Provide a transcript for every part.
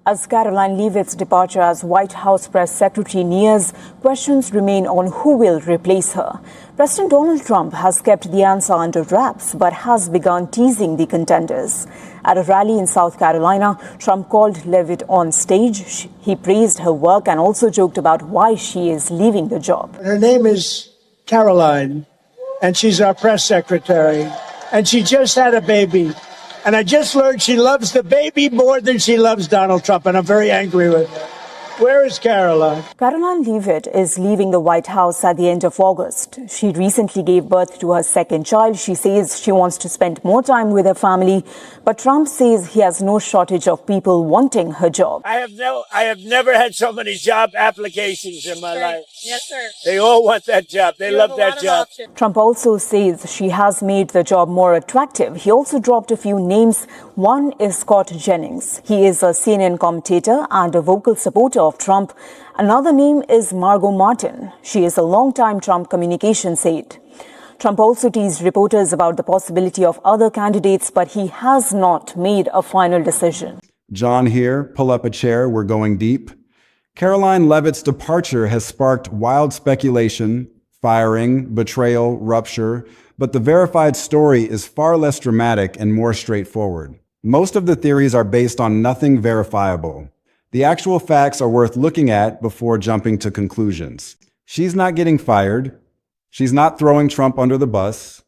As Karoline Leavitt's departure as White House press secretary nears, questions remain on who will replace her. President Donald Trump has kept the answer under wraps but has begun teasing the contenders. At a rally in South Carolina, Trump called Leavitt on stage. He praised her work and also joked about why she is leaving the job. Her name is Karoline, and she's our press secretary, and she just had a baby. And I just learned she loves the baby more than she loves Donald Trump, and I'm very angry with her. Where is Karoline? Karoline Leavitt is leaving the White House at the end of August. She recently gave birth to her second child. She says she wants to spend more time with her family, but Trump says he has no shortage of people wanting her job. I have never had so many job applications in my life. Yes, sir. They all want that job. They love that job. Trump also says she has made the job more attractive. He also dropped a few names. One is Scott Jennings. He is a CNN commentator and a vocal supporter of Trump. Another name is Margot Martin. She is a longtime Trump communications aide. Trump also teased reporters about the possibility of other candidates, but he has not made a final decision. John here, pull up a chair, we're going deep. Karoline Leavitt's departure has sparked wild speculation, firing, betrayal, rupture, but the verified story is far less dramatic and more straightforward. Most of the theories are based on nothing verifiable. The actual facts are worth looking at before jumping to conclusions. She's not getting fired. She's not throwing Trump under the bus.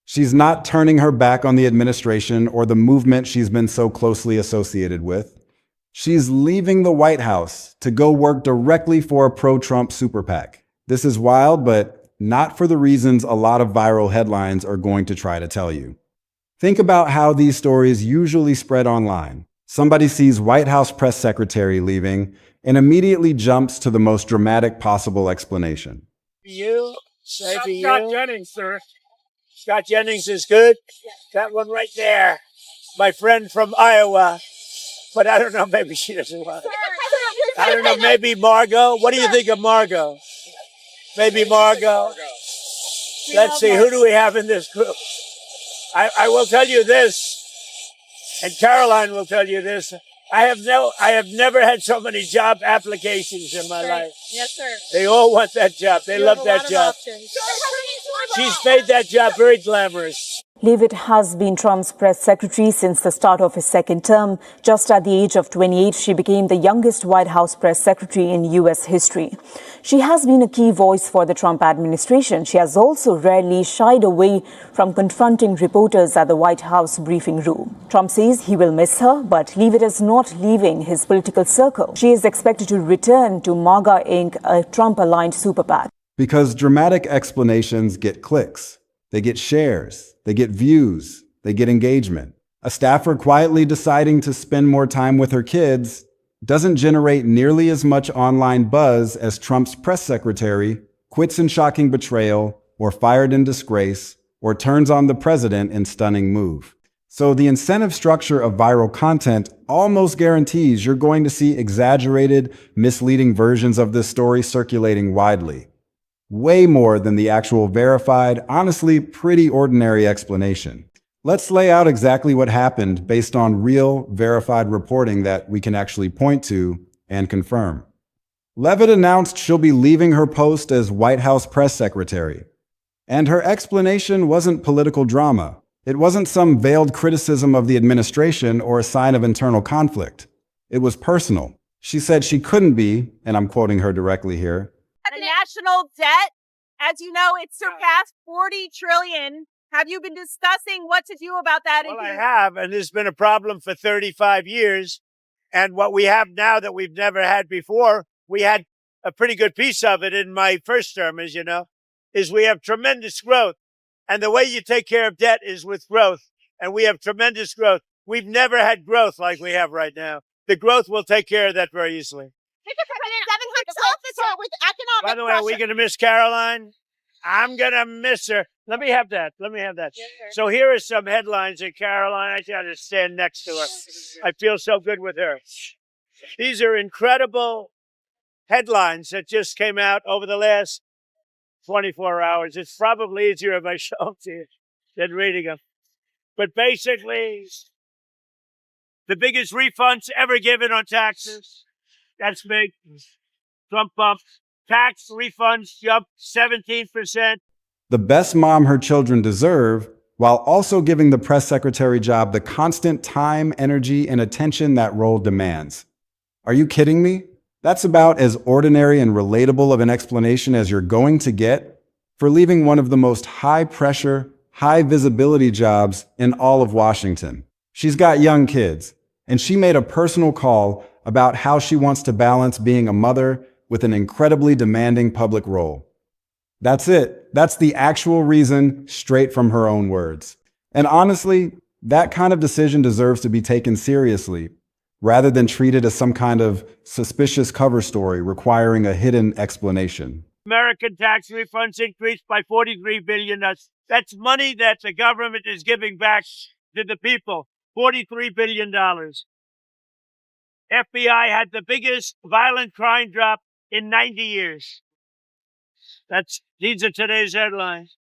She's not turning her back on the administration or the movement she's been so closely associated with. She's leaving the White House to go work directly for a pro-Trump super PAC. This is wild, but not for the reasons a lot of viral headlines are going to try to tell you. Think about how these stories usually spread online. Somebody sees White House press secretary leaving and immediately jumps to the most dramatic possible explanation. You? Say for you? Scott Jennings, sir. Scott Jennings is good? That one right there. My friend from Iowa. But I don't know, maybe she doesn't want it. I don't know, maybe Margot. What do you think of Margot? Maybe Margot. Let's see, who do we have in this group? I will tell you this, and Karoline will tell you this. I have never had so many job applications in my life. Yes, sir. They all want that job. They love that job. She's made that job very glamorous. Leavitt has been Trump's press secretary since the start of his second term. Just at the age of 28, she became the youngest White House press secretary in U.S. history. She has been a key voice for the Trump administration. She has also rarely shied away from confronting reporters at the White House briefing room. Trump says he will miss her, but Leavitt is not leaving his political circle. She is expected to return to MAGA Inc., a Trump-aligned super PAC. Because dramatic explanations get clicks. They get shares, they get views, they get engagement. A staffer quietly deciding to spend more time with her kids doesn't generate nearly as much online buzz as Trump's press secretary quits in shocking betrayal, or fired in disgrace, or turns on the president in stunning move. So the incentive structure of viral content almost guarantees you're going to see exaggerated, misleading versions of this story circulating widely. Way more than the actual verified, honestly pretty ordinary explanation. Let's lay out exactly what happened based on real, verified reporting that we can actually point to and confirm. Leavitt announced she'll be leaving her post as White House press secretary. And her explanation wasn't political drama. It wasn't some veiled criticism of the administration or a sign of internal conflict. It was personal. She said she couldn't be, and I'm quoting her directly here, The national debt, as you know, it surpassed 40 trillion. Have you been discussing what to do about that? Well, I have, and there's been a problem for 35 years. And what we have now that we've never had before, we had a pretty good piece of it in my first term, as you know, is we have tremendous growth. And the way you take care of debt is with growth. And we have tremendous growth. We've never had growth like we have right now. The growth will take care of that very easily. With economic By the way, are we going to miss Karoline? I'm going to miss her. Let me have that. Yes, so here are some headlines of Karoline. I got to stand next to her. I feel so good with her. These are incredible headlines that just came out over the last 24 hours. It's probably easier if I show them to you than reading them. But basically, The biggest refunds ever given on taxes. That's big. Trump bump. Tax refunds jumped 17%. The best mom her children deserve, while also giving the press secretary job the constant time, energy, and attention that role demands. Are you kidding me? That's about as ordinary and relatable of an explanation as you're going to get for leaving one of the most high-pressure, high-visibility jobs in all of Washington. She's got young kids, and she made a personal call about how she wants to balance being a mother with an incredibly demanding public role. That's it. That's the actual reason, straight from her own words. And honestly, that kind of decision deserves to be taken seriously, rather than treated as some kind of suspicious cover story requiring a hidden explanation. American tax refunds increased by $43 billion. That's money that the government is giving back to the people. $43 billion. FBI had the biggest violent crime drop in 90 years. These are today's headlines.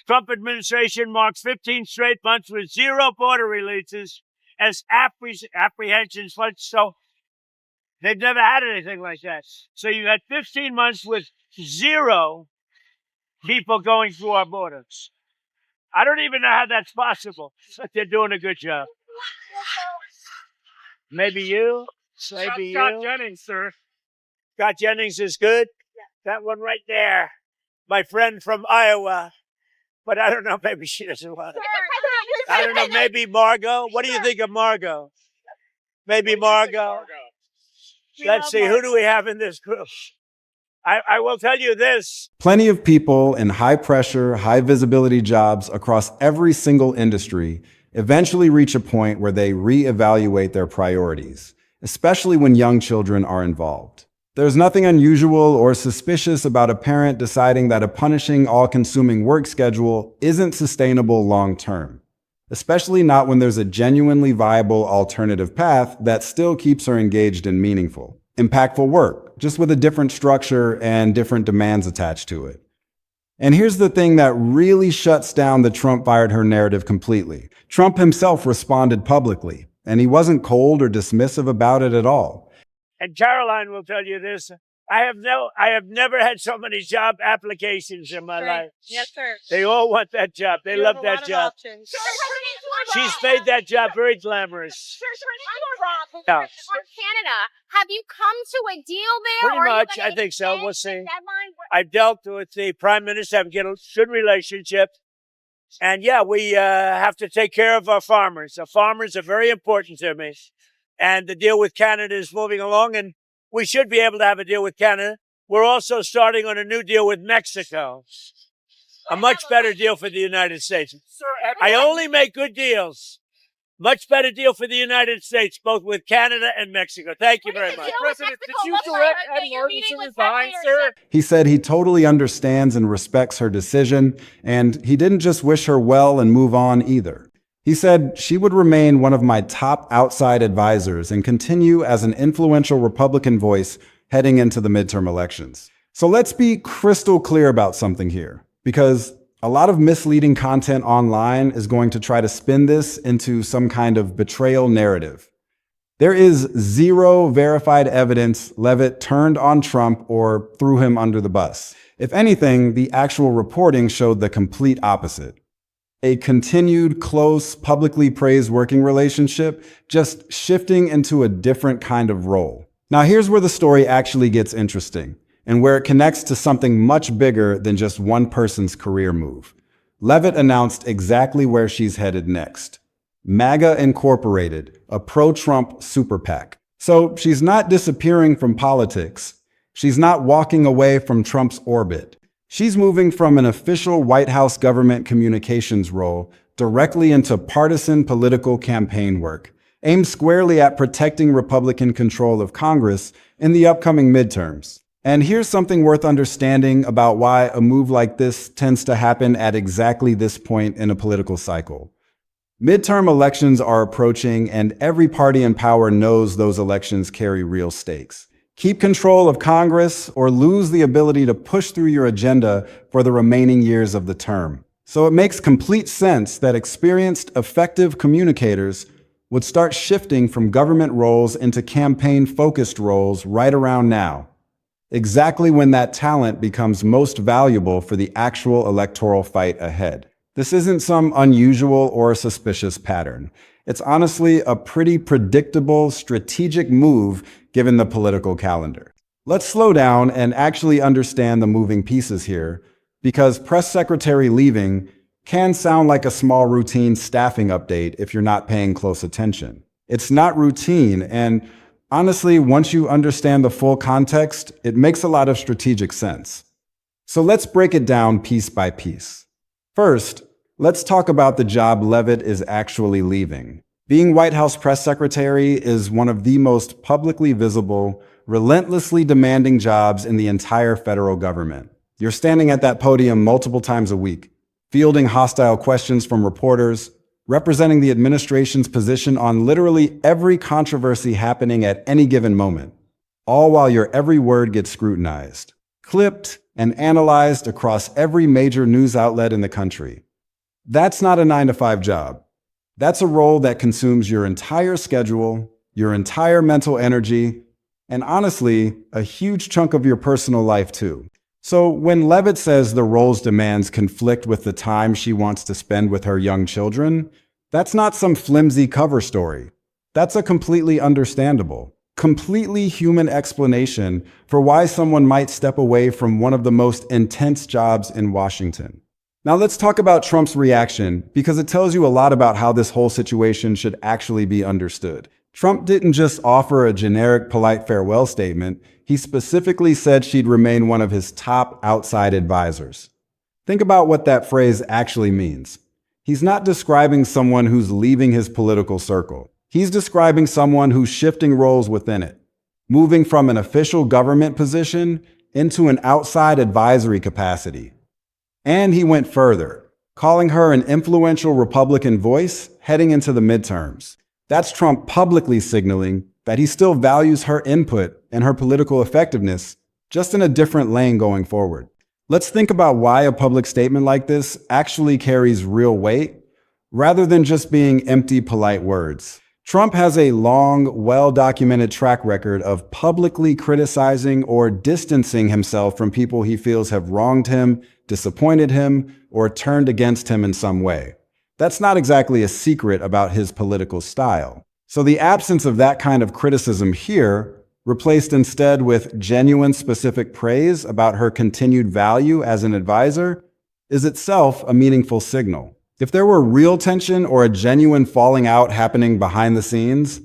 Trump administration marks 15 straight months with zero border releases as apprehensions flood. So they've never had anything like that. So you had 15 months with zero people going through our borders. I don't even know how that's possible, but they're doing a good job. Maybe you. Maybe you. Scott Jennings, sir. Scott Jennings is good. That one right there. My friend from Iowa. But I don't know, maybe she doesn't want it. I don't know, maybe Margot. What do you think of Margot? Maybe Margot. Let's see, who do we have in this group? I will tell you this. Plenty of people in high-pressure, high-visibility jobs across every single industry eventually reach a point where they reevaluate their priorities, especially when young children are involved. There's nothing unusual or suspicious about a parent deciding that a punishing, all-consuming work schedule isn't sustainable long-term, especially not when there's a genuinely viable alternative path that still keeps her engaged in meaningful, impactful work, just with a different structure and different demands attached to it. And here's the thing that really shuts down the Trump fired her narrative completely. Trump himself responded publicly, and he wasn't cold or dismissive about it at all. And Karoline will tell you this. I have never had so many job applications in my life. Yes, sir. They all want that job. They love that job. She's made that job very glamorous. Yeah. Or Canada. Have you come to a deal there? Pretty or much, I think so. We'll see. I've dealt with the prime minister, have a good relationship. And yeah, we have to take care of our farmers. The farmers are very important to me. And the deal with Canada is moving along, and we should be able to have a deal with Canada. We're also starting on a new deal with Mexico. A much better deal for the United States. I only make good deals. Much better deal for the United States, both with Canada and Mexico. Thank you very much. President, did you direct Ed Martin to resign, sir? He said he totally understands and respects her decision, and he didn't just wish her well and move on either. He said, "She would remain one of my top outside advisors and continue as an influential Republican voice heading into the midterm elections." So let's be crystal clear about something here, because a lot of misleading content online is going to try to spin this into some kind of betrayal narrative. There is zero verified evidence Leavitt turned on Trump or threw him under the bus. If anything, the actual reporting showed the complete opposite. A continued, close, publicly praised working relationship, just shifting into a different kind of role. Now here's where the story actually gets interesting, and where it connects to something much bigger than just one person's career move. Leavitt announced exactly where she's headed next. MAGA Incorporated, a pro-Trump super PAC. So she's not disappearing from politics. She's not walking away from Trump's orbit. She's moving from an official White House government communications role directly into partisan political campaign work, aimed squarely at protecting Republican control of Congress in the upcoming midterms. And here's something worth understanding about why a move like this tends to happen at exactly this point in a political cycle. Midterm elections are approaching, and every party in power knows those elections carry real stakes. Keep control of Congress or lose the ability to push through your agenda for the remaining years of the term. So it makes complete sense that experienced, effective communicators would start shifting from government roles into campaign-focused roles right around now, exactly when that talent becomes most valuable for the actual electoral fight ahead. This isn't some unusual or suspicious pattern. It's honestly a pretty predictable, strategic move given the political calendar. Let's slow down and actually understand the moving pieces here, because Press Secretary leaving can sound like a small routine staffing update if you're not paying close attention. It's not routine, and honestly, once you understand the full context, it makes a lot of strategic sense. So let's break it down piece by piece. First, let's talk about the job Leavitt is actually leaving. Being White House press secretary is one of the most publicly visible, relentlessly demanding jobs in the entire federal government. You're standing at that podium multiple times a week, fielding hostile questions from reporters, representing the administration's position on literally every controversy happening at any given moment, all while your every word gets scrutinized, clipped, and analyzed across every major news outlet in the country. That's not a 9-to-5 job. That's a role that consumes your entire schedule, your entire mental energy, and honestly, a huge chunk of your personal life too. So when Leavitt says the role's demands conflict with the time she wants to spend with her young children, that's not some flimsy cover story. That's a completely understandable, completely human explanation for why someone might step away from one of the most intense jobs in Washington. Now let's talk about Trump's reaction, because it tells you a lot about how this whole situation should actually be understood. Trump didn't just offer a generic polite farewell statement. He specifically said she'd remain one of his top outside advisors. Think about what that phrase actually means. He's not describing someone who's leaving his political circle. He's describing someone who's shifting roles within it, moving from an official government position into an outside advisory capacity. And he went further, calling her an influential Republican voice heading into the midterms. That's Trump publicly signaling that he still values her input and her political effectiveness, just in a different lane going forward. Let's think about why a public statement like this actually carries real weight, rather than just being empty, polite words. Trump has a long, well-documented track record of publicly criticizing or distancing himself from people he feels have wronged him, disappointed him, or turned against him in some way. That's not exactly a secret about his political style. So the absence of that kind of criticism here, replaced instead with genuine specific praise about her continued value as an advisor, is itself a meaningful signal. If there were real tension or a genuine falling out happening behind the scenes,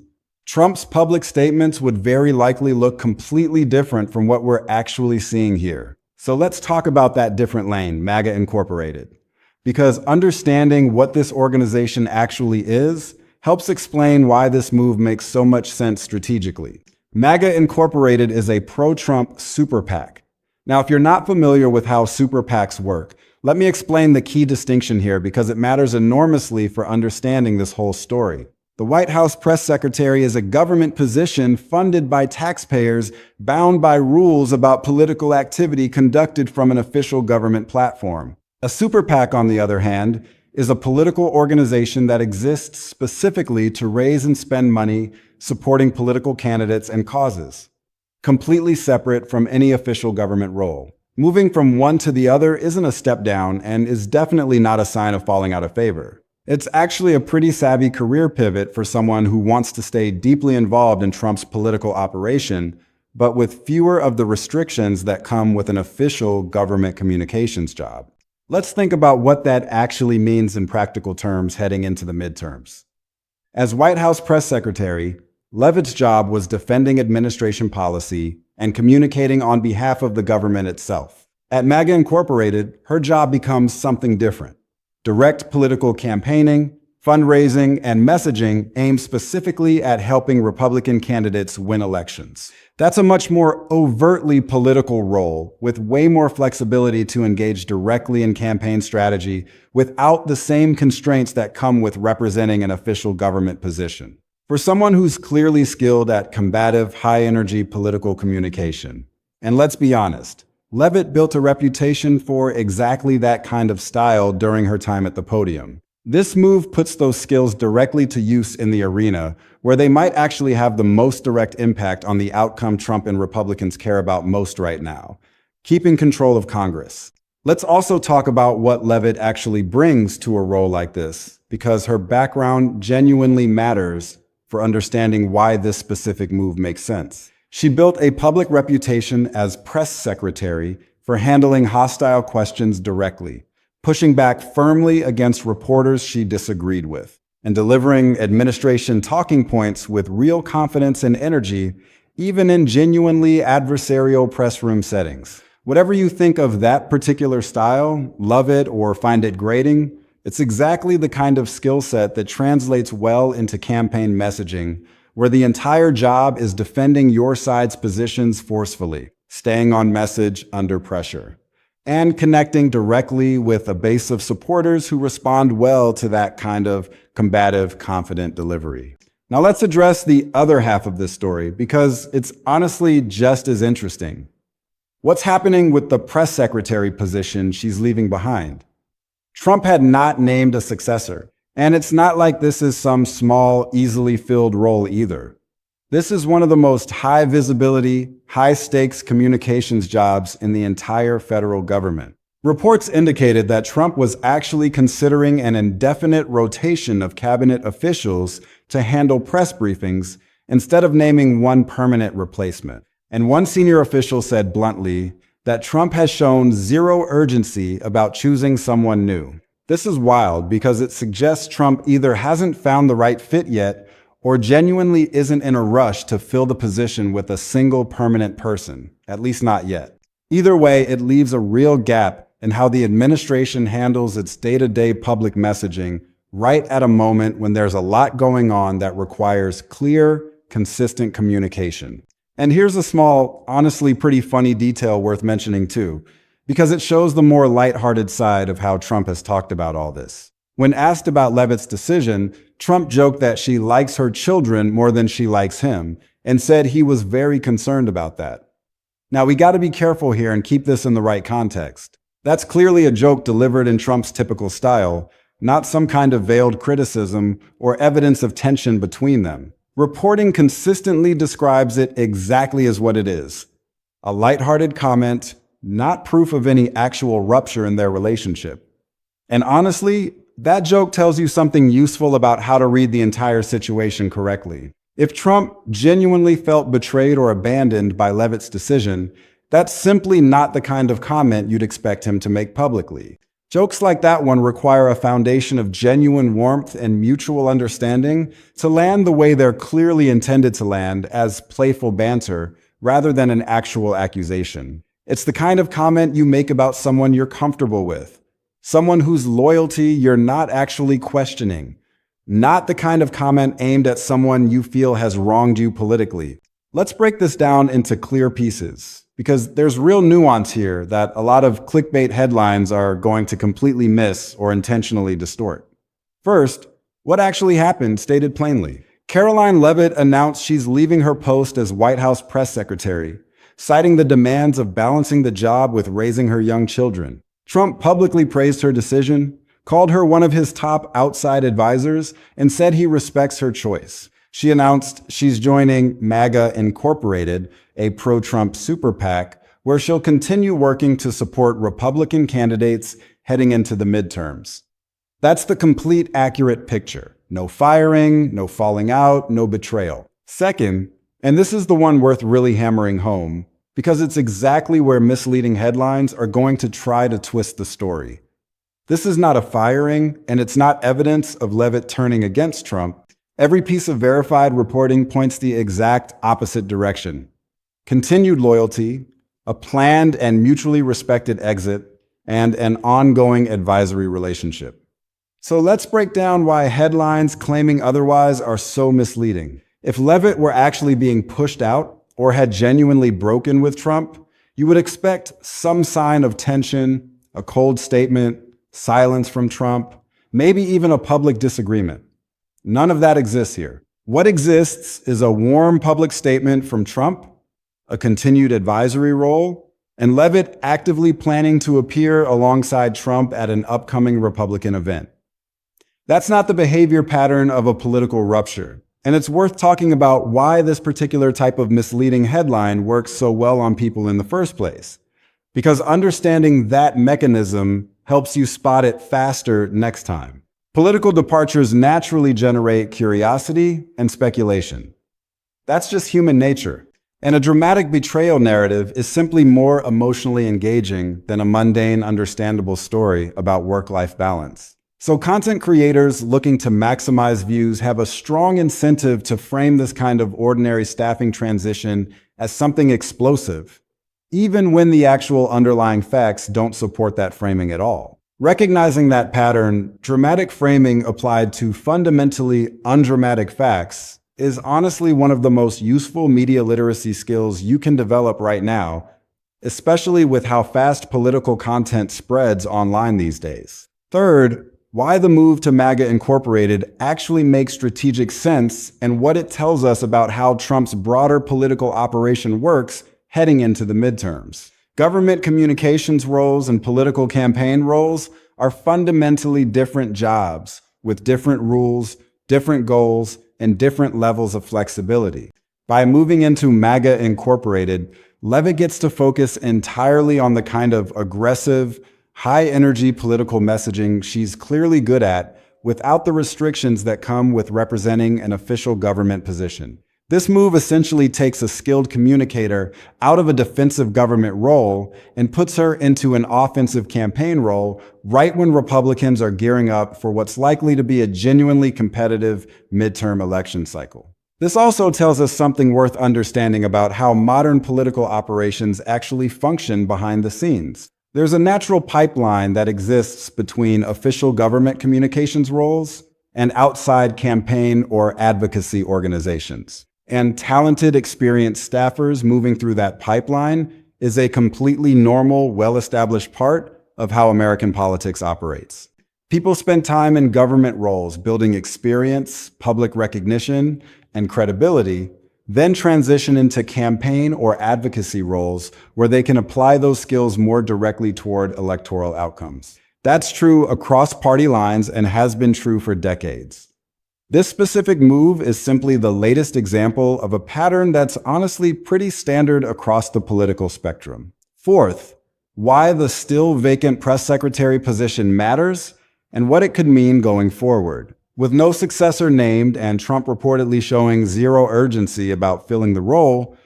Trump's public statements would very likely look completely different from what we're actually seeing here. So let's talk about that different lane, MAGA Incorporated. Because understanding what this organization actually is helps explain why this move makes so much sense strategically. MAGA Incorporated is a pro-Trump super PAC. Now, if you're not familiar with how super PACs work, let me explain the key distinction here because it matters enormously for understanding this whole story. The White House press secretary is a government position funded by taxpayers, bound by rules about political activity conducted from an official government platform. A super PAC, on the other hand, is a political organization that exists specifically to raise and spend money supporting political candidates and causes, completely separate from any official government role. Moving from one to the other isn't a step down and is definitely not a sign of falling out of favor. It's actually a pretty savvy career pivot for someone who wants to stay deeply involved in Trump's political operation, but with fewer of the restrictions that come with an official government communications job. Let's think about what that actually means in practical terms heading into the midterms. As White House press secretary, Leavitt's job was defending administration policy and communicating on behalf of the government itself. At MAGA Incorporated, her job becomes something different. Direct political campaigning, fundraising, and messaging aimed specifically at helping Republican candidates win elections. That's a much more overtly political role with way more flexibility to engage directly in campaign strategy without the same constraints that come with representing an official government position. For someone who's clearly skilled at combative, high-energy political communication, and let's be honest, Leavitt built a reputation for exactly that kind of style during her time at the podium. This move puts those skills directly to use in the arena, where they might actually have the most direct impact on the outcome Trump and Republicans care about most right now, keeping control of Congress. Let's also talk about what Leavitt actually brings to a role like this, because her background genuinely matters for understanding why this specific move makes sense. She built a public reputation as press secretary for handling hostile questions directly, pushing back firmly against reporters she disagreed with, and delivering administration talking points with real confidence and energy, even in genuinely adversarial press room settings. Whatever you think of that particular style, love it or find it grating, it's exactly the kind of skill set that translates well into campaign messaging, where the entire job is defending your side's positions forcefully, staying on message under pressure, and connecting directly with a base of supporters who respond well to that kind of combative, confident delivery. Now let's address the other half of this story, because it's honestly just as interesting. What's happening with the press secretary position she's leaving behind? Trump had not named a successor, and it's not like this is some small, easily filled role either. This is one of the most high visibility, high stakes communications jobs in the entire federal government. Reports indicated that Trump was actually considering an indefinite rotation of cabinet officials to handle press briefings instead of naming one permanent replacement. And one senior official said bluntly that Trump has shown zero urgency about choosing someone new. This is wild because it suggests Trump either hasn't found the right fit yet or genuinely isn't in a rush to fill the position with a single permanent person, at least not yet. Either way, it leaves a real gap in how the administration handles its day-to-day public messaging right at a moment when there's a lot going on that requires clear, consistent communication. And here's a small, honestly pretty funny detail worth mentioning too, because it shows the more lighthearted side of how Trump has talked about all this. When asked about Leavitt's decision, Trump joked that she likes her children more than she likes him, and said he was very concerned about that. Now, we got to be careful here and keep this in the right context. That's clearly a joke delivered in Trump's typical style, not some kind of veiled criticism or evidence of tension between them. Reporting consistently describes it exactly as what it is: a lighthearted comment, not proof of any actual rupture in their relationship. And honestly, that joke tells you something useful about how to read the entire situation correctly. If Trump genuinely felt betrayed or abandoned by Leavitt's decision, that's simply not the kind of comment you'd expect him to make publicly. Jokes like that one require a foundation of genuine warmth and mutual understanding to land the way they're clearly intended to land, as playful banter, rather than an actual accusation. It's the kind of comment you make about someone you're comfortable with, someone whose loyalty you're not actually questioning, not the kind of comment aimed at someone you feel has wronged you politically. Let's break this down into clear pieces, because there's real nuance here that a lot of clickbait headlines are going to completely miss or intentionally distort. First, what actually happened stated plainly. Karoline Leavitt announced she's leaving her post as White House press secretary, citing the demands of balancing the job with raising her young children. Trump publicly praised her decision, called her one of his top outside advisors, and said he respects her choice. She announced she's joining MAGA Inc, a pro-Trump super PAC, where she'll continue working to support Republican candidates heading into the midterms. That's the complete accurate picture. No firing, no falling out, no betrayal. Second, and this is the one worth really hammering home, because it's exactly where misleading headlines are going to try to twist the story. This is not a firing, and it's not evidence of Leavitt turning against Trump. Every piece of verified reporting points the exact opposite direction. Continued loyalty, a planned and mutually respected exit, and an ongoing advisory relationship. So let's break down why headlines claiming otherwise are so misleading. If Leavitt were actually being pushed out or had genuinely broken with Trump, you would expect some sign of tension, a cold statement, silence from Trump, maybe even a public disagreement. None of that exists here. What exists is a warm public statement from Trump, a continued advisory role, and Leavitt actively planning to appear alongside Trump at an upcoming Republican event. That's not the behavior pattern of a political rupture. And it's worth talking about why this particular type of misleading headline works so well on people in the first place. Because understanding that mechanism helps you spot it faster next time. Political departures naturally generate curiosity and speculation. That's just human nature. And a dramatic betrayal narrative is simply more emotionally engaging than a mundane, understandable story about work-life balance. So content creators looking to maximize views have a strong incentive to frame this kind of ordinary staffing transition as something explosive, even when the actual underlying facts don't support that framing at all. Recognizing that pattern, dramatic framing applied to fundamentally undramatic facts is honestly one of the most useful media literacy skills you can develop right now, especially with how fast political content spreads online these days. Third, why the move to MAGA Incorporated actually makes strategic sense and what it tells us about how Trump's broader political operation works heading into the midterms. Government communications roles and political campaign roles are fundamentally different jobs with different rules, different goals, and different levels of flexibility. By moving into MAGA Incorporated, Leavitt gets to focus entirely on the kind of aggressive, high-energy political messaging she's clearly good at without the restrictions that come with representing an official government position. This move essentially takes a skilled communicator out of a defensive government role and puts her into an offensive campaign role right when Republicans are gearing up for what's likely to be a genuinely competitive midterm election cycle. This also tells us something worth understanding about how modern political operations actually function behind the scenes. There's a natural pipeline that exists between official government communications roles and outside campaign or advocacy organizations. And talented, experienced staffers moving through that pipeline is a completely normal, well-established part of how American politics operates. People spend time in government roles building experience, public recognition, and credibility, then transition into campaign or advocacy roles where they can apply those skills more directly toward electoral outcomes. That's true across party lines and has been true for decades. This specific move is simply the latest example of a pattern that's honestly pretty standard across the political spectrum. Fourth, why the still vacant press secretary position matters and what it could mean going forward. With no successor named and Trump reportedly showing zero urgency about filling the role,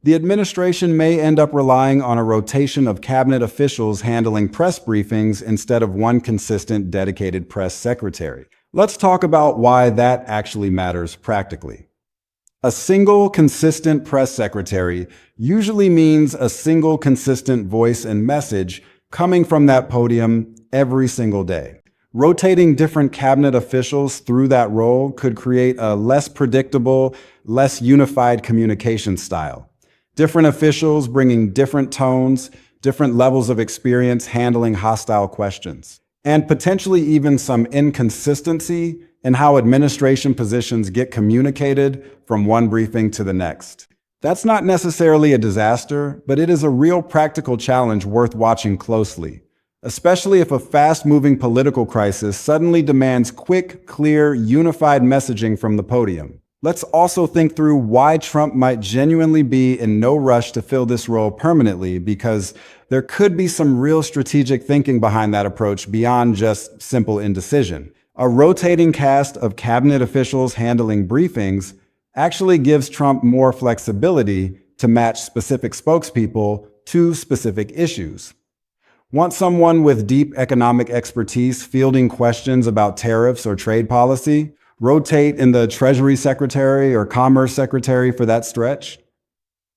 the administration may end up relying on a rotation of cabinet officials handling press briefings instead of one consistent, dedicated press secretary. Let's talk about why that actually matters practically. A single, consistent press secretary usually means a single, consistent voice and message coming from that podium every single day. Rotating different cabinet officials through that role could create a less predictable, less unified communication style. Different officials bringing different tones, different levels of experience handling hostile questions, and potentially even some inconsistency in how administration positions get communicated from one briefing to the next. That's not necessarily a disaster, but it is a real practical challenge worth watching closely, especially if a fast-moving political crisis suddenly demands quick, clear, unified messaging from the podium. Let's also think through why Trump might genuinely be in no rush to fill this role permanently, because there could be some real strategic thinking behind that approach beyond just simple indecision. A rotating cast of cabinet officials handling briefings actually gives Trump more flexibility to match specific spokespeople to specific issues. Want someone with deep economic expertise fielding questions about tariffs or trade policy? Rotate in the Treasury Secretary or Commerce Secretary for that stretch.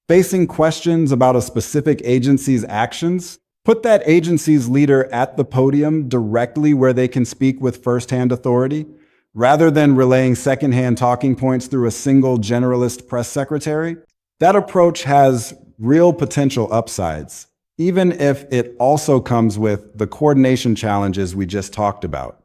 Facing questions about a specific agency's actions? Put that agency's leader at the podium directly where they can speak with firsthand authority, rather than relaying secondhand talking points through a single generalist press secretary. That approach has real potential upsides, even if it also comes with the coordination challenges we just talked about.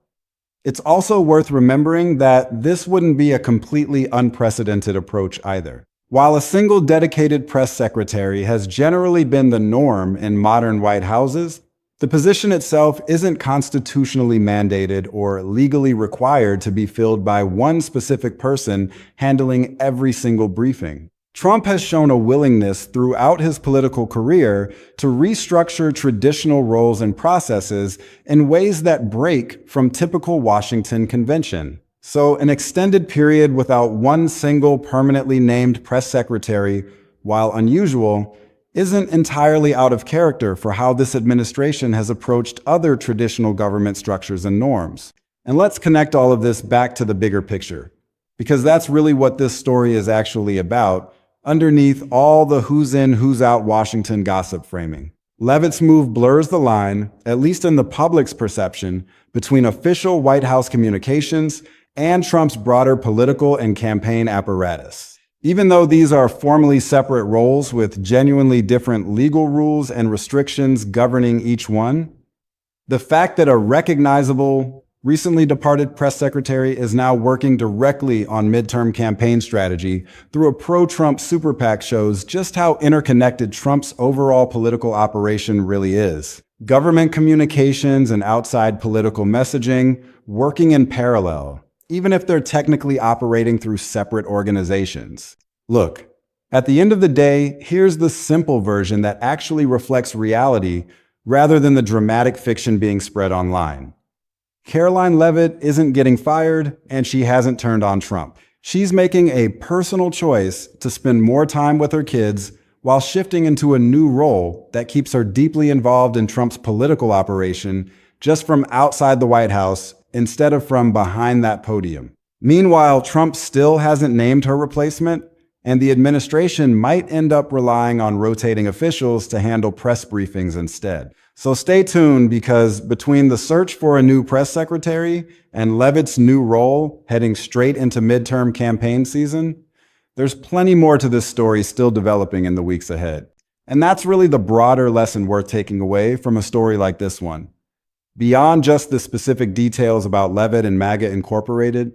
It's also worth remembering that this wouldn't be a completely unprecedented approach either. While a single dedicated press secretary has generally been the norm in modern White Houses, The position itself isn't constitutionally mandated or legally required to be filled by one specific person handling every single briefing. Trump has shown a willingness throughout his political career to restructure traditional roles and processes in ways that break from typical Washington convention. So an extended period without one single permanently named press secretary, while unusual, isn't entirely out of character for how this administration has approached other traditional government structures and norms. And let's connect all of this back to the bigger picture, because that's really what this story is actually about, underneath all the who's in, who's out Washington gossip framing. Leavitt's move blurs the line, at least in the public's perception, between official White House communications and Trump's broader political and campaign apparatus. Even though these are formally separate roles with genuinely different legal rules and restrictions governing each one, the fact that a recognizable, recently departed press secretary is now working directly on midterm campaign strategy through a pro-Trump super PAC shows just how interconnected Trump's overall political operation really is. Government communications and outside political messaging working in parallel, even if they're technically operating through separate organizations. Look, at the end of the day, here's the simple version that actually reflects reality rather than the dramatic fiction being spread online. Karoline Leavitt isn't getting fired, and she hasn't turned on Trump. She's making a personal choice to spend more time with her kids while shifting into a new role that keeps her deeply involved in Trump's political operation just from outside the White House instead of from behind that podium. Meanwhile, Trump still hasn't named her replacement, and the administration might end up relying on rotating officials to handle press briefings instead. So stay tuned, because between the search for a new press secretary and Leavitt's new role heading straight into midterm campaign season, there's plenty more to this story still developing in the weeks ahead. And that's really the broader lesson worth taking away from a story like this one. Beyond just the specific details about Leavitt and MAGA Incorporated,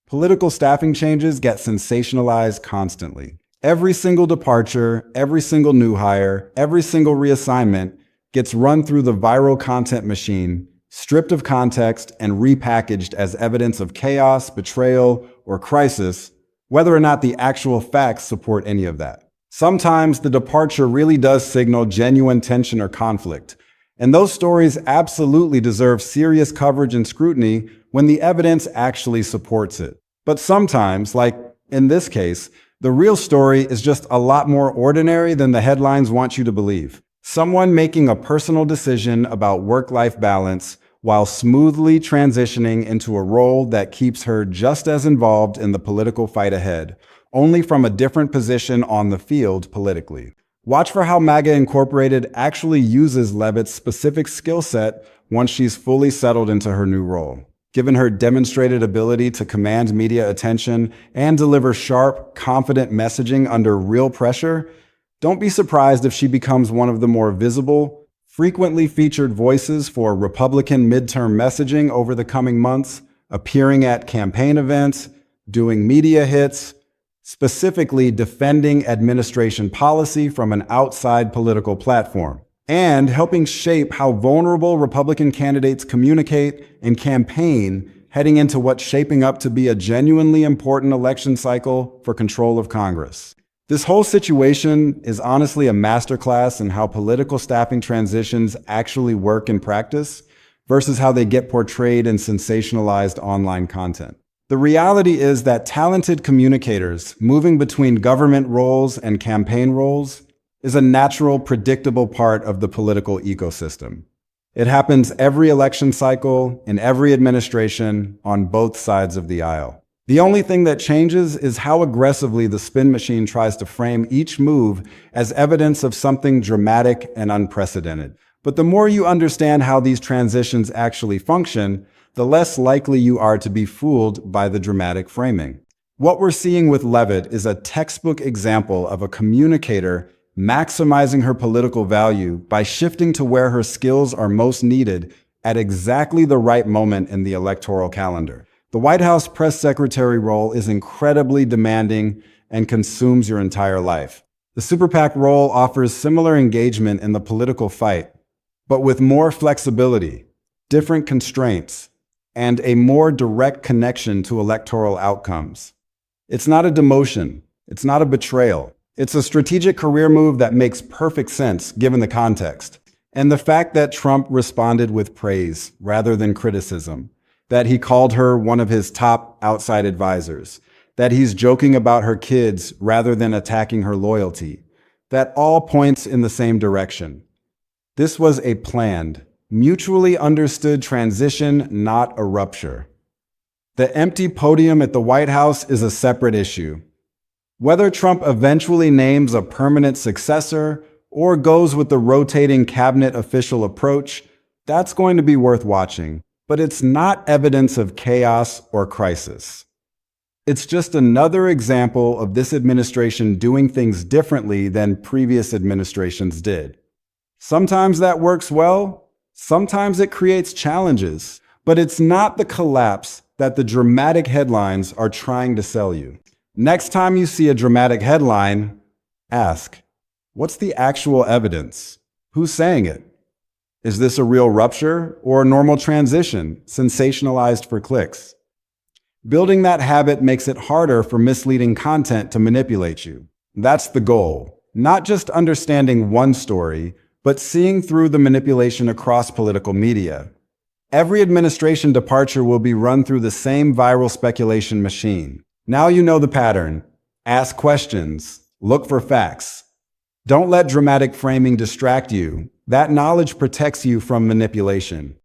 political staffing changes get sensationalized constantly. Every single departure, every single new hire, every single reassignment gets run through the viral content machine, stripped of context, and repackaged as evidence of chaos, betrayal, or crisis, whether or not the actual facts support any of that. Sometimes the departure really does signal genuine tension or conflict, and those stories absolutely deserve serious coverage and scrutiny when the evidence actually supports it. But sometimes, like in this case, the real story is just a lot more ordinary than the headlines want you to believe. Someone making a personal decision about work-life balance while smoothly transitioning into a role that keeps her just as involved in the political fight ahead, only from a different position on the field politically. Watch for how MAGA Incorporated actually uses Leavitt's specific skill set once she's fully settled into her new role. Given her demonstrated ability to command media attention and deliver sharp, confident messaging under real pressure, don't be surprised if she becomes one of the more visible, frequently featured voices for Republican midterm messaging over the coming months, appearing at campaign events, doing media hits, specifically defending administration policy from an outside political platform, and helping shape how vulnerable Republican candidates communicate and campaign heading into what's shaping up to be a genuinely important election cycle for control of Congress. This whole situation is honestly a masterclass in how political staffing transitions actually work in practice versus how they get portrayed in sensationalized online content. The reality is that talented communicators moving between government roles and campaign roles is a natural, predictable part of the political ecosystem. It happens every election cycle, in every administration, on both sides of the aisle. The only thing that changes is how aggressively the spin machine tries to frame each move as evidence of something dramatic and unprecedented. But the more you understand how these transitions actually function, the less likely you are to be fooled by the dramatic framing. What we're seeing with Leavitt is a textbook example of a communicator maximizing her political value by shifting to where her skills are most needed at exactly the right moment in the electoral calendar. The White House press secretary role is incredibly demanding and consumes your entire life. The super PAC role offers similar engagement in the political fight, but with more flexibility, different constraints, and a more direct connection to electoral outcomes. It's not a demotion. It's not a betrayal. It's a strategic career move that makes perfect sense given the context. And the fact that Trump responded with praise rather than criticism, that he called her one of his top outside advisors, that he's joking about her kids rather than attacking her loyalty, that all points in the same direction. This was a planned, mutually understood transition, not a rupture. The empty podium at the White House is a separate issue. Whether Trump eventually names a permanent successor or goes with the rotating cabinet official approach, that's going to be worth watching. But it's not evidence of chaos or crisis. It's just another example of this administration doing things differently than previous administrations did. Sometimes that works well, sometimes it creates challenges, but it's not the collapse that the dramatic headlines are trying to sell you. Next time you see a dramatic headline, ask, what's the actual evidence? Who's saying it? Is this a real rupture or a normal transition, sensationalized for clicks? Building that habit makes it harder for misleading content to manipulate you. That's the goal. Not just understanding one story, but seeing through the manipulation across political media. Every administration departure will be run through the same viral speculation machine. Now you know the pattern. Ask questions. Look for facts. Don't let dramatic framing distract you. That knowledge protects you from manipulation.